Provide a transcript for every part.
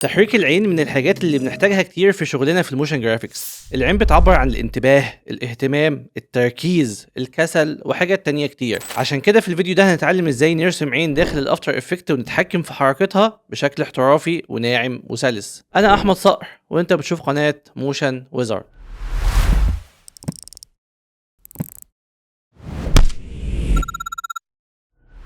تحريك العين من الحاجات اللي بنحتاجها كتير في شغلنا في الموشن جرافيكس. العين بتعبر عن الانتباه، الاهتمام، التركيز، الكسل وحاجات تانية كتير. عشان كده في الفيديو ده هنتعلم ازاي نرسم عين داخل الافتر افكت ونتحكم في حركتها بشكل احترافي وناعم وسلس. انا احمد صقر وانت بتشوف قناة موشن ويزارد.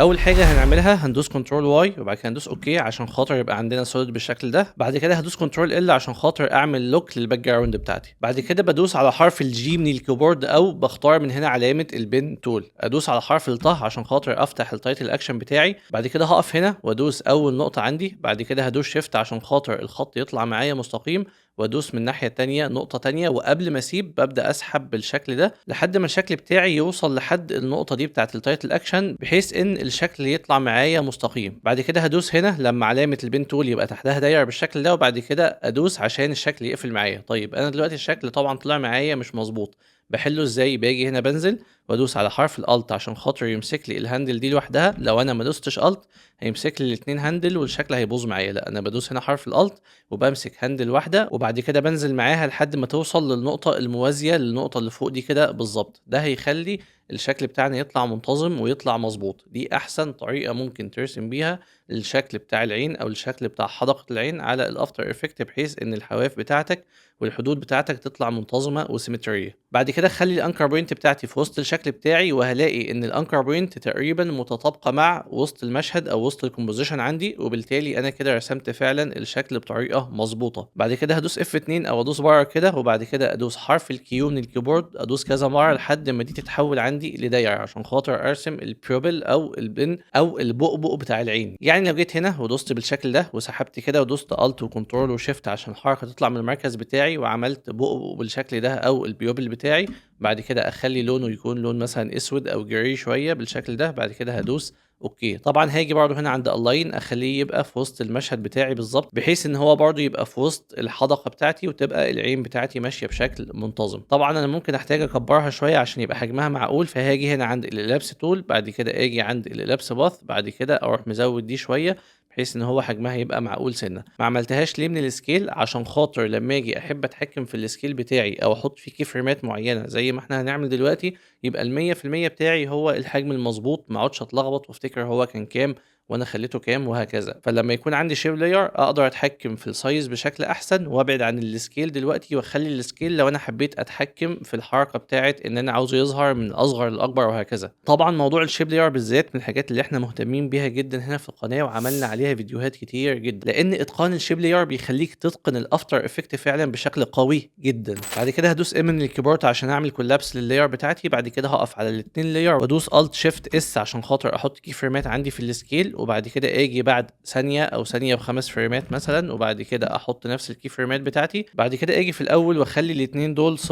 اول حاجه هنعملها هندوس كنترول واي وبعد كده هندوس اوكي عشان خاطر يبقى عندنا سوليد بالشكل ده. بعد كده هدوس كنترول ال عشان خاطر اعمل لوك للباك جراوند بتاعتي. بعد كده بدوس على حرف الجي من الكيبورد او بختار من هنا علامه البن تول. ادوس على حرف الطه عشان خاطر افتح التايتل اكشن بتاعي. بعد كده هقف هنا وادوس اول نقطه عندي. بعد كده هدوس شيفت عشان خاطر الخط يطلع معايا مستقيم وادوس من الناحيه التانيه نقطه تانيه. وقبل ما اسيب ببدا اسحب بالشكل ده لحد ما الشكل بتاعي يوصل لحد النقطه دي بتاعه التايتل اكشن بحيث ان الشكل يطلع معايا مستقيم. بعد كده هدوس هنا لما علامه البين تول يبقى تحتها دايره بالشكل ده. وبعد كده ادوس عشان الشكل يقفل معايا. طيب انا دلوقتي الشكل طبعا طلع معايا مش مظبوط. بحله ازاي؟ باجي هنا بنزل وادوس على حرف الالت عشان خاطر يمسك لي الهاندل دي لوحدها. لو انا ما دوستش الت هيمسك لي الاثنين هاندل والشكل هيبوظ معايا. لا، انا بدوس هنا حرف الالت وبمسك هاندل واحده وبعد كده بنزل معاها لحد ما توصل للنقطه الموازيه للنقطه اللي فوق دي كده بالظبط. ده هيخلي الشكل بتاعنا يطلع منتظم ويطلع مظبوط. دي احسن طريقه ممكن ترسم بيها الشكل بتاع العين او الشكل بتاع حدقه العين على الافتر افكت بحيث ان الحواف بتاعتك والحدود بتاعتك تطلع منتظمه وسيمتريه. بعد كده خلي الانكر بوينت بتاعتي في وسط الشكل بتاعي وهلاقي ان الانكر بوينت تقريبا متطابقه مع وسط المشهد او وسط الكومبوزيشن عندي. وبالتالي انا كده رسمت فعلا الشكل بطريقه مظبوطه. بعد كده هدوس F2 او ادوس بره كده وبعد كده ادوس حرف الكيو من الكيبورد ادوس كذا مره لحد ما دي تتحول عندي لدايره عشان خاطر ارسم البيوبل او البن او البؤبؤ بتاع العين. يعني لو جيت هنا ودوست بالشكل ده وسحبت كده ودوست الت وكنترول وشيفت عشان الحركه تطلع من المركز بتاعي وعملت بؤبؤ بالشكل ده او البيوبل بتاعي. بعد كده اخلي لونه يكون لون مثلا اسود او جري شويه بالشكل ده. بعد كده هدوس اوكي. طبعا هاجي برضو هنا عند الاين اخليه يبقى في وسط المشهد بتاعي بالظبط بحيث ان هو برضو يبقى في وسط الحدقه بتاعتي وتبقى العين بتاعتي ماشيه بشكل منتظم. طبعا انا ممكن احتاج اكبرها شويه عشان يبقى حجمها معقول. فهاجي هنا عند الالابس تول بعد كده اجي عند الالابس باث بعد كده اروح مزود دي شويه بحيث ان هو حجمها يبقى معقول سنه. ما عملتهاش ليه من السكيل؟ عشان خاطر لما اجي احب اتحكم في السكيل بتاعي او احط فيه كي فريمات معينه زي ما احنا هنعمل دلوقتي يبقى ال100% بتاعي هو الحجم المظبوط. ما اقعدش اتلخبط وافتكر هو كان كام وانا خليته كام وهكذا. فلما يكون عندي شيب لاير اقدر اتحكم في السايز بشكل احسن وابعد عن السكيل دلوقتي واخلي السكيل لو انا حبيت اتحكم في الحركه بتاعه ان انا عاوزه يظهر من الاصغر للاكبر وهكذا. طبعا موضوع الشيب لاير بالذات من الحاجات اللي احنا مهتمين بيها جدا هنا في القناه وعملنا عليها فيديوهات كتير جدا لان اتقان الشيب لاير بيخليك تتقن الافتر افكت فعلا بشكل قوي جدا. بعد كده هدوس ام من الكيبورد عشان اعمل كولابس لللاير بتاعتي. بعد كده هقف على الاثنين لاير وادوس الت شيفت اس عشان خاطر احط كي فريمات عندي في السكيل. وبعد كده اجي بعد ثانيه او ثانيه وخمس فريمات مثلا وبعد كده احط نفس الكي فريمات بتاعتي. بعد كده اجي في الاول واخلي الاثنين دول 0%.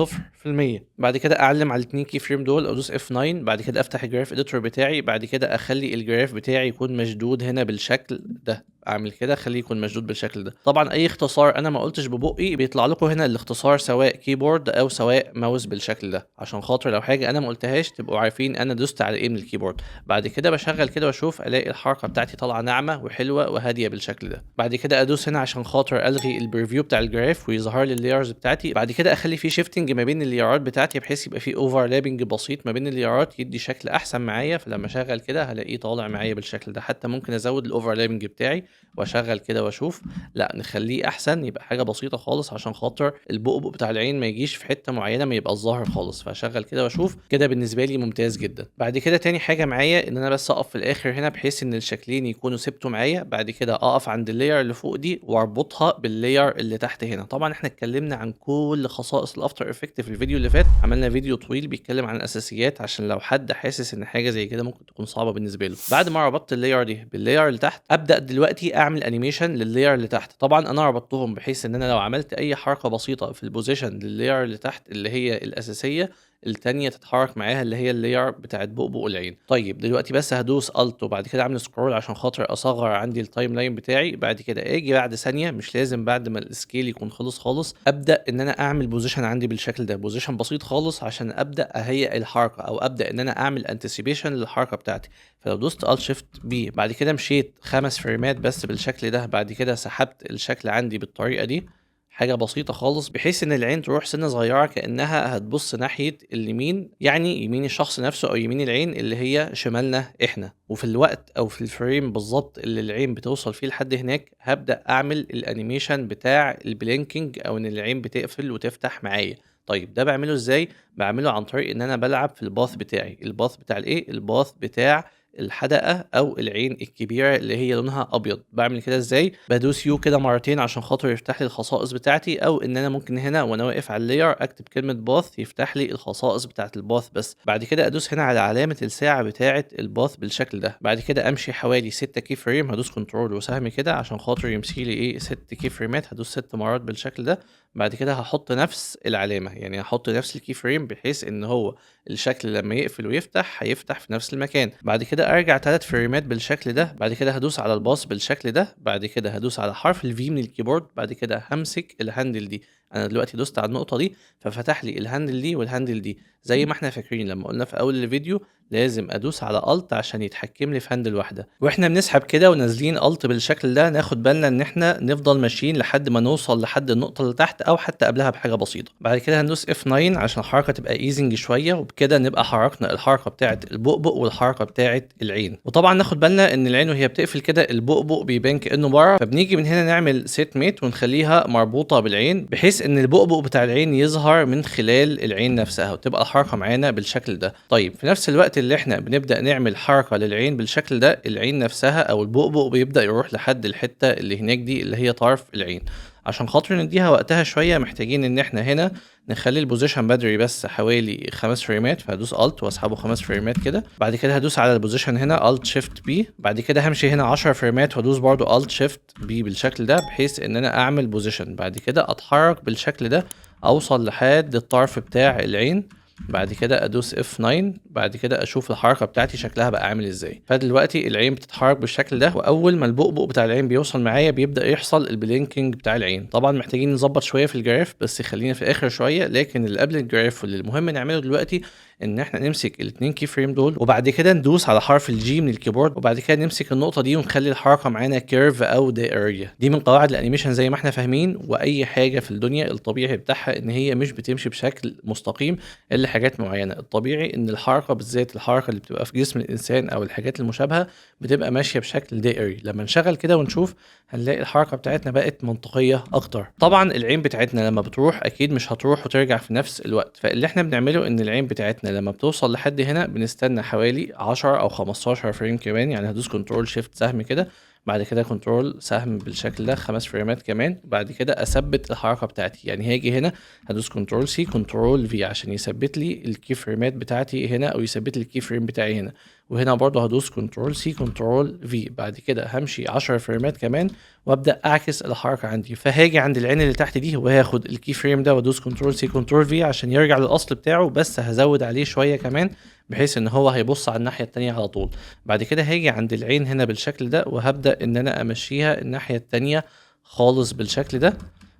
بعد كده اعلم على الاثنين كي فريم دول ادوس F9. بعد كده افتح الجراف اديتور بتاعي. بعد كده اخلي الجراف بتاعي يكون مشدود هنا بالشكل ده. اعمل كده اخليه يكون مشدود بالشكل ده. طبعا اي اختصار انا ما قلتش ببقي بيطلع لكم هنا الاختصار سواء كيبورد او سواء ماوس بالشكل ده عشان خاطر لو حاجه انا ما قلتهاش تبقوا عارفين انا دوست على ايه من الكيبورد. بعد كده بشغل كده واشوف الاقي الحركه بتاعتي طالعه ناعمه وحلوه وهاديه بالشكل ده. بعد كده ادوس هنا عشان خاطر الغي البريفيو بتاع الجراف ويظهر لي اللايرز بتاعتي. بعد كده اخلي فيه شيفتنج ما بين اللايرات بتاعتي بحيث يبقى فيه اوفرلابنج بسيط ما بين اللايرات يدي شكل احسن معايا. فلما اشغل كده هلاقيه طالع معايا بالشكل ده. حتى ممكن ازود الاوفرلابنج بتاعي واشغل كده واشوف. لا، نخليه احسن يبقى حاجه بسيطه خالص عشان خاطر البؤبؤ بتاع العين ما يجيش في حته معينه ما يبقى الظاهر خالص. فاشغل كده واشوف كده بالنسبه لي ممتاز جدا. بعد كده تاني حاجه معايا ان انا بس اقف في الاخر هنا بحيث ان الشكلين يكونوا ثبتوا معايا. بعد كده اقف عند اللاير اللي فوق دي واربطها باللاير اللي تحت هنا. طبعا احنا اتكلمنا عن كل خصائص الافتر افكت في الفيديو اللي فات. عملنا فيديو طويل بيتكلم عن الاساسيات عشان لو حد حاسس ان حاجه زي كده ممكن تكون صعبه بالنسبه له. بعد ما ربطت اللاير دي باللاير اللي تحت ابدا دلوقتي اعمل انيميشن لللاير اللي تحت. طبعا انا ربطتهم بحيث ان انا لو عملت اي حركه بسيطه في البوزيشن لللاير اللي تحت اللي هي الاساسيه التانية تتحرك معاها اللي هي اللاير بتاعت بؤبؤ العين. طيب دلوقتي بس هدوس الت وبعد كده اعمل سكرول عشان خاطر اصغر عندي التايم لاين بتاعي. بعد كده اجي بعد ثانيه، مش لازم بعد ما السكيل يكون خلص خالص، ابدا ان انا اعمل بوزيشن عندي بالشكل ده، بوزيشن بسيط خالص عشان ابدا اهيئ الحركه او ابدا ان انا اعمل انتسيبيشن للحركه بتاعتي. فلو دوست الت شيفت بي بعد كده مشيت 5 فريمات بس بالشكل ده، بعد كده سحبت الشكل عندي بالطريقه دي، حاجة بسيطة خالص بحيث ان العين تروح سنة صغيرة كأنها هتبص ناحية اليمين، يعني يمين الشخص نفسه او يمين العين اللي هي شمالنا احنا. وفي الوقت او في الفريم بالظبط اللي العين بتوصل فيه لحد هناك هبدأ اعمل الانيميشن بتاع البلينكينج او ان العين بتقفل وتفتح معايا. طيب ده بعمله ازاي؟ بعمله عن طريق ان انا بلعب في الباث بتاعي. الباث بتاع الايه؟ الباث بتاع الحدقة أو العين الكبيرة اللي هي لونها أبيض. بعمل كده إزاي؟ بدوس يو كده مرتين عشان خاطر يفتح لي الخصائص بتاعتي، أو إن أنا ممكن هنا وأنا واقف على اللاير أكتب كلمة باث يفتح لي الخصائص بتاعة الباث بس. بعد كده أدوس هنا على علامة الساعة بتاعة الباث بالشكل ده. بعد كده أمشي حوالي 6 كي فريم، هدوس كنترول وسهم كده عشان خاطر يمشي لي إيه 6 كي فريمات، هدوس 6 مرات بالشكل ده. بعد كده هحط نفس العلامة، يعني هحط نفس الكي فريم بحيث إن هو الشكل لما يقفل ويفتح هيفتح في نفس المكان. بعد كده ارجع 3 فريمات بالشكل ده. بعد كده هدوس على الباص بالشكل ده. بعد كده هدوس على حرف الفي من الكيبورد. بعد كده همسك الهاندل دي. انا دلوقتي دوست على النقطه دي ففتح لي الهاندل دي والهاندل دي، زي ما احنا فاكرين لما قلنا في اول الفيديو لازم ادوس على الت عشان يتحكم لي في هاندل واحده. واحنا بنسحب كده ونازلين الت بالشكل ده ناخد بالنا ان احنا نفضل ماشيين لحد ما نوصل لحد النقطه اللي تحت او حتى قبلها بحاجه بسيطه. بعد كده هندوس اف 9 عشان الحركه تبقى ايزنج شويه، وبكده نبقى حركنا الحركه بتاعه البؤبؤ والحركه بتاعه العين. وطبعا ناخد بالنا ان العين وهي بتقفل كده البؤبؤ بيبان كانه بره، فبنيجي من هنا نعمل سيت ميت ونخليها مربوطه بالعين بحيث ان البؤبؤ بتاع العين يظهر من خلال العين نفسها وتبقى الحركه معانا بالشكل ده. طيب في نفس الوقت اللي احنا بنبدا نعمل حركه للعين بالشكل ده، العين نفسها او البؤبؤ بيبدا يروح لحد الحته اللي هناك دي اللي هي طرف العين. عشان خاطر نديها وقتها شويه محتاجين ان احنا هنا نخلي البوزيشن بدري بس حوالي 5 فريمات، فهدوس الت واسحبه 5 فريمات كده. بعد كده هدوس على البوزيشن هنا الت شيفت بي. بعد كده همشي هنا 10 فريمات وادوس برضو الت شيفت بي بالشكل ده بحيث ان انا اعمل بوزيشن. بعد كده اتحرك بالشكل ده اوصل لحد الطرف بتاع العين. بعد كده ادوس F9. بعد كده اشوف الحركه بتاعتي شكلها بقى عامل ازاي. فدلوقتي العين بتتحرك بالشكل ده، واول ما البؤبؤ بتاع العين بيوصل معايا بيبدا يحصل البلينكينج بتاع العين. طبعا محتاجين نظبط شويه في الجراف بس خلينا في الاخر شويه، لكن اللي قبل الجراف واللي المهم نعمله دلوقتي ان احنا نمسك الاثنين كي فريم دول وبعد كده ندوس على حرف الجي من الكيبورد، وبعد كده نمسك النقطه دي ونخلي الحركه معانا كيرف او دائريه. دي من قواعد الانيميشن زي ما احنا فاهمين، واي حاجه في الدنيا الطبيعي بتاعها ان هي مش بتمشي بشكل مستقيم الا حاجات معينه. الطبيعي ان الحركه بالذات الحركه اللي بتبقى في جسم الانسان او الحاجات المشابهه بتبقى ماشيه بشكل دائري. لما نشغل كده ونشوف هنلاقي الحركه بتاعتنا بقت منطقيه اكتر. طبعا العين بتاعتنا لما بتروح اكيد مش هتروح وترجع في نفس الوقت، فاللي احنا بنعمله ان العين بتاعتنا لما بتوصل لحد هنا بنستنى حوالي 10 او 15 فريم كمان، يعني هدوس كنترول شيفت سهم كده. بعد كده كنترول سهم بالشكل ده 5 فريمات كمان. بعد كده اثبت الحركه بتاعتي، يعني هاجي هنا هدوس كنترول سي كنترول في عشان يثبت لي الكي فريمات بتاعتي هنا او يثبت لي الكي فريم بتاعي هنا. وهنا برضه هدوس كنترول سي كنترول في. بعد كده همشي 10 فريمات كمان وابدا اعكس الحركه عندي. فهاجي عند العين اللي تحت دي وهاخد الكي فريم ده وادوس كنترول سي كنترول في عشان يرجع للاصل بتاعه، بس هزود عليه شويه كمان بحيث ان هو هيبص على الناحيه التانية على طول. بعد كده هاجي عند العين هنا بالشكل ده وهبدا ان انا امشيها الناحيه التانية خالص بالشكل ده.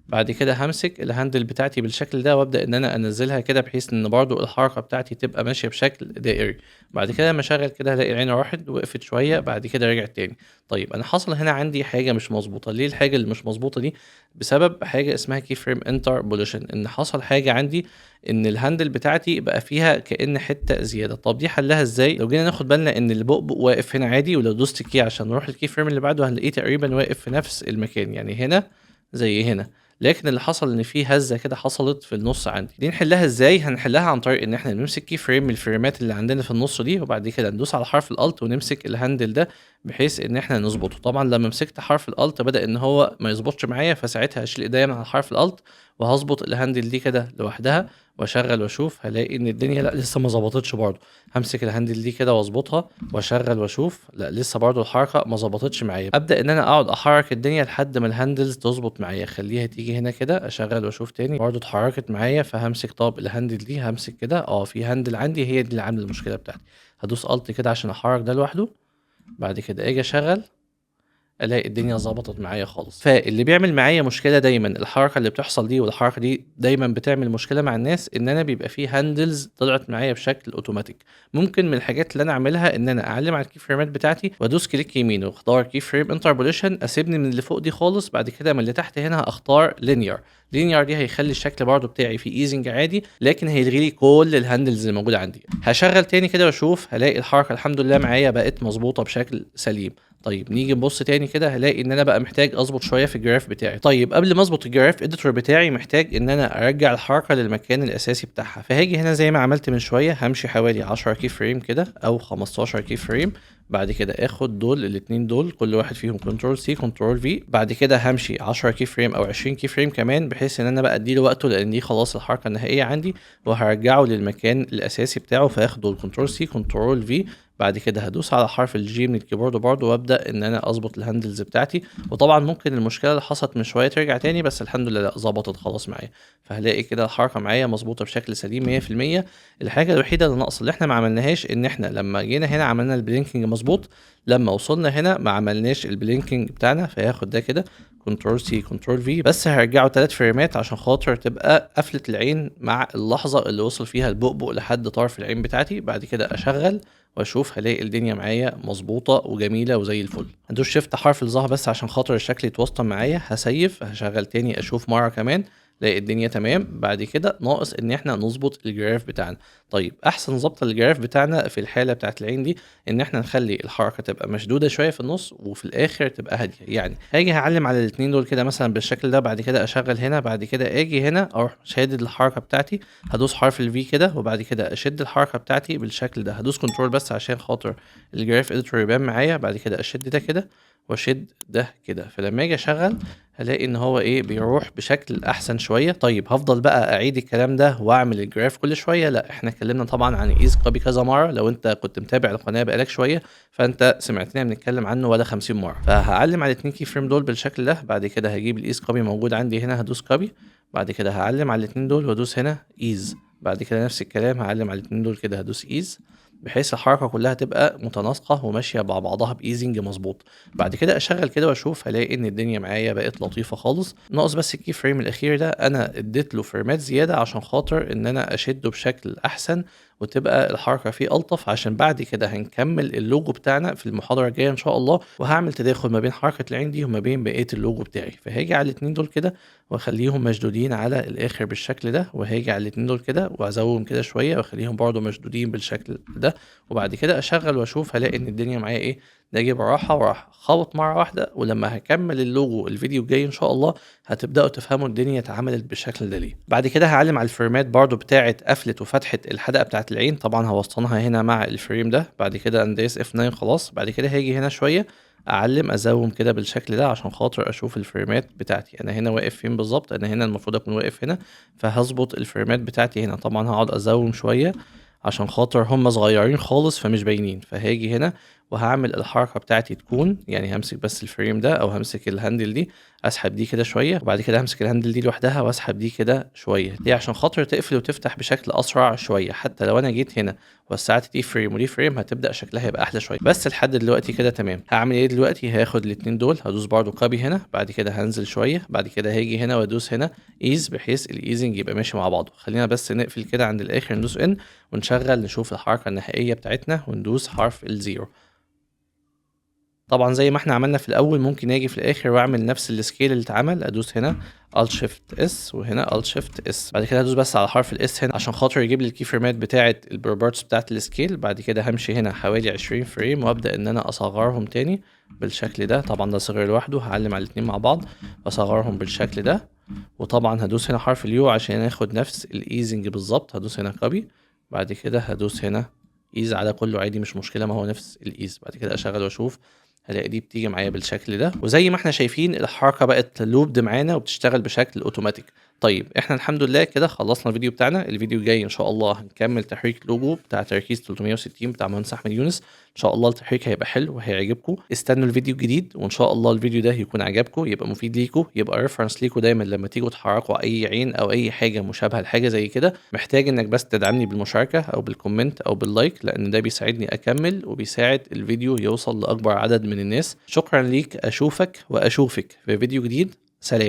بعد كده همسك الهاندل بتاعتي بالشكل ده وابدا ان انا انزلها كده بحيث ان برضو الحركه بتاعتي تبقى ماشيه بشكل دائري. بعد كده لما اشغل كده هلاقي العين راحت وقفت شويه بعد كده رجعت تاني. طيب انا حصل هنا عندي حاجه مش مظبوطه. ليه الحاجه اللي مش مظبوطه دي؟ بسبب حاجه اسمها كي فريم انتر بوليشن، ان حصل حاجه عندي ان الهاندل بتاعتي بقى فيها كأن حته زياده. طب دي حلها ازاي؟ لو جينا ناخد بالنا ان البؤبؤ واقف هنا عادي، ولو دوست كي عشان نروح الكي فريم اللي بعده هنلاقيه تقريبا واقف في نفس المكان، يعني هنا زي هنا. لكن اللي حصل ان في هزه كده حصلت في النص عندي. دي نحلها ازاي؟ هنحلها عن طريق ان احنا نمسك كي فريم من الفريمات اللي عندنا في النص دي، وبعد كده ندوس على حرف الالت ونمسك الهاندل ده بحيث ان احنا نظبطه. طبعا لما مسكت حرف الالت بدا ان هو ما يظبطش معايا، فساعتها هشيل ايديا من على حرف الالت وهظبط الهاندل دي كده لوحدها واشغل واشوف، هلاقي ان الدنيا لا لسه ما ظبطتش برضه. همسك الهاندل دي كده واظبطها واشغل واشوف، لا لسه برضه الحركه ما ظبطتش معايا. ابدا ان انا اقعد احرك الدنيا لحد ما الهاندلز تظبط معايا، خليها تيجي هنا كده، اشغل واشوف تاني برضه اتحركت معايا. فهمسك طب الهاندل دي، همسك كده في هاندل عندي هي دي اللي عامله المشكله بتاعتي، هدوس الت كده عشان احرك ده لوحده. بعد كده اجي اشغل، الاقي الدنيا ظبطت معايا خالص. فاللي بيعمل معايا مشكله دايما الحركه اللي بتحصل دي، والحركه دي دايما بتعمل مشكله مع الناس، ان انا بيبقى فيه هاندلز طلعت معايا بشكل اوتوماتيك. ممكن من الحاجات اللي انا اعملها ان انا اعلم على الكي فريمات بتاعتي وادوس كليك يمين واختار كي فريم انتربوليشن، اسيبني من اللي فوق دي خالص. بعد كده من اللي تحت هنا هختار لينير. لينير دي هيخلي الشكل برضو بتاعي في ايزنج عادي، لكن هيلغي لي كل الهاندلز اللي موجوده عندي. هشغل تاني كده واشوف، هلاقي الحركه الحمد لله معايا بقت مظبوطه بشكل سليم. طيب نيجي نبص تاني كده، هلاقي ان انا بقى محتاج اظبط شويه في الجراف بتاعي. طيب قبل ما اظبط الجراف اديتور بتاعي، محتاج ان انا ارجع الحركه للمكان الاساسي بتاعها. فهاجي هنا زي ما عملت من شويه، همشي حوالي 10 كي فريم كده او 15 كي فريم. بعد كده اخد دول الاتنين دول كل واحد فيهم كنترول سي كنترول في. بعد كده همشي 10 كي فريم او 20 كي فريم كمان، بحيث ان انا بقى اديله وقته، لان دي خلاص الحركه النهائيه عندي، وهرجعه للمكان الاساسي بتاعه. فاخد الكنترول سي كنترول في. بعد كده هدوس على حرف الجي من الكيبورد برضه، وابدا ان انا اظبط الهاندلز بتاعتي. وطبعا ممكن المشكله اللي حصلت من شويه ترجع تاني، بس الحمد لله لا ظبطت خلاص معايا. فهلاقي كده الحركه معايا مظبوطه بشكل سليم 100%. الحاجه الوحيده اللي ناقصه اللي احنا ما عملناهاش، ان احنا لما جينا هنا عملنا البلينكينج مظبوط، لما وصلنا هنا ما عملناش البلينكينج بتاعنا. فهاخد ده كده كنترول سي كنترول في، بس هرجعه 3 فريمات عشان خاطر تبقى قفله العين مع اللحظه اللي وصل فيها البؤبؤ لحد طرف العين بتاعتي. بعد كده اشغل واشوف، هلاقي الدنيا معايا مظبوطه وجميله وزي الفل. هدوس شيفت حرف الظهر بس عشان خاطر الشكل يتوسطن معايا. هسيف، هشغل تاني اشوف مره كمان، الاقي الدنيا تمام. بعد كده ناقص ان احنا نظبط الجراف بتاعنا. طيب احسن ظبط الجراف بتاعنا في الحاله بتاعت العين دي، ان احنا نخلي الحركه تبقى مشدوده شويه في النص، وفي الاخر تبقى هاديه. يعني هاجي هعلم على الاتنين دول كده مثلا بالشكل ده، بعد كده اشغل هنا، بعد كده اجي هنا اروح شادد الحركه بتاعتي، هدوس حرف الفي كده، وبعد كده اشد الحركه بتاعتي بالشكل ده. هدوس كنترول بس عشان خاطر الجراف اديتور يبان معايا. بعد كده اشد ده كده واشد ده كده، فلما اجي اشغل هلاقي ان هو بيروح بشكل احسن شويه. طيب هفضل بقى اعيد الكلام ده واعمل الجراف كل شويه؟ لا، احنا اتكلمنا طبعا عن ايز كوبي كذا مره. لو انت كنت متابع القناه بقالك شويه فانت سمعتنا بنتكلم عنه ولا 50 مره. فهعلم على الاتنين كي فريم دول بالشكل ده. بعد كده هجيب الايز كوبي موجود عندي هنا، هدوس كوبي. بعد كده هعلم على الاتنين دول وادوس هنا ايز. بعد كده نفس الكلام هعلم على الاتنين دول كده، هدوس ايز، بحيث الحركه كلها تبقى متناسقه وماشيه مع بعضها بايزنج مظبوط. بعد كده اشغل كده واشوف، هلاقي ان الدنيا معايا بقت لطيفه خالص. ناقص بس الكي فريم الاخير ده، انا اديت له فريمات زياده عشان خاطر ان انا اشده بشكل احسن وتبقى الحركه فيه الطف، عشان بعد كده هنكمل اللوجو بتاعنا في المحاضره الجايه ان شاء الله، وهعمل تداخل ما بين حركه العين دي وما بين بقيه اللوجو بتاعي. فهاجي على الاتنين دول كده واخليهم مشدودين على الاخر بالشكل ده، وهاجي على الاتنين دول كده وازوم كده شويه واخليهم برضو مشدودين بالشكل ده. وبعد كده اشغل واشوف، هلاقي ان الدنيا معايا ده جه براحه وراح خبط مره واحده. ولما هكمل اللوجو الفيديو الجاي ان شاء الله هتبداوا تفهموا الدنيا اتعملت بالشكل ده ليه. بعد كده هعلم على الفريمات برضو بتاعه قفله وفتحه الحدقه بتاعه العين، طبعا هوصلها هنا مع الفريم ده. بعد كده انديس اف 9 خلاص. بعد كده هاجي هنا شويه اعلم ازوم كده بالشكل ده عشان خاطر اشوف الفريمات بتاعتي انا هنا واقف فين بالظبط. انا هنا المفروض اكون واقف هنا، فهظبط الفريمات بتاعتي هنا. طبعا هقعد ازوم شويه عشان خاطر هم صغيرين خالص فمش باينين. فهاجي هنا وهعمل الحركه بتاعتي تكون همسك بس الفريم ده، او همسك الهاندل دي اسحب دي كده شويه، وبعد كده همسك الهاندل دي لوحدها واسحب دي كده شويه، دي عشان خاطر تقفل وتفتح بشكل اسرع شويه. حتى لو انا جيت هنا وسعت دي فريم ودي فريم هتبدا شكلها يبقى احلى شويه. بس لحد دلوقتي كده تمام. هعمل ايه دلوقتي؟ هاخد الاتنين دول، هدوس برضو كوبي هنا، بعد كده هنزل شويه، بعد كده هاجي هنا وادوس هنا ايز، بحيث الايزنج يبقى ماشي مع بعضه. خلينا بس نقفل كده عند الاخر، ندوس ان ونشغل نشوف الحركه النهائيه بتاعتنا، وندوس حرف الزيرو. طبعا زي ما احنا عملنا في الاول، ممكن اجي في الاخر واعمل نفس السكيل اللي اتعمل، ادوس هنا Alt Shift S وهنا Alt Shift S. بعد كده هدوس بس على حرف الاس هنا عشان خاطر يجيب لي الكي فريمات بتاعه البروبرتس بتاعه السكيل. بعد كده همشي هنا حوالي 20 فريم وابدا ان انا اصغرهم تاني بالشكل ده. طبعا ده صغير لوحده، هعلم على الاتنين مع بعض واصغرهم بالشكل ده. وطبعا هدوس هنا حرف اليو عشان اخد نفس الايزنج بالظبط. هدوس هنا كوبي، بعد كده هدوس هنا ايز على كله عادي مش مشكله، ما هو نفس الايز. بعد كده اشغل واشوف، هلاقي دي بتيجي معايا بالشكل ده. وزي ما احنا شايفين الحركه بقت لوبد معانا وبتشتغل بشكل اوتوماتيك. طيب احنا الحمد لله كده خلصنا الفيديو بتاعنا. الفيديو الجاي ان شاء الله هنكمل تحريك لوجو بتاع تركيز 360 بتاع مهندس احمد يونس. ان شاء الله التحريك هيبقى حلو وهيعجبكم. استنوا الفيديو الجديد وان شاء الله الفيديو ده يكون عجبكم، يبقى مفيد ليكم، يبقى ريفرنس ليكم دايما لما تيجوا تحركوا اي عين او اي حاجه مشابهه لحاجه زي كده. محتاج انك بس تدعمني بالمشاركه او بالكومنت او باللايك، لان ده بيساعدني اكمل وبيساعد الفيديو يوصل لاكبر عدد من الناس. شكرا ليك، اشوفك واشوفك في فيديو جديد. سلام.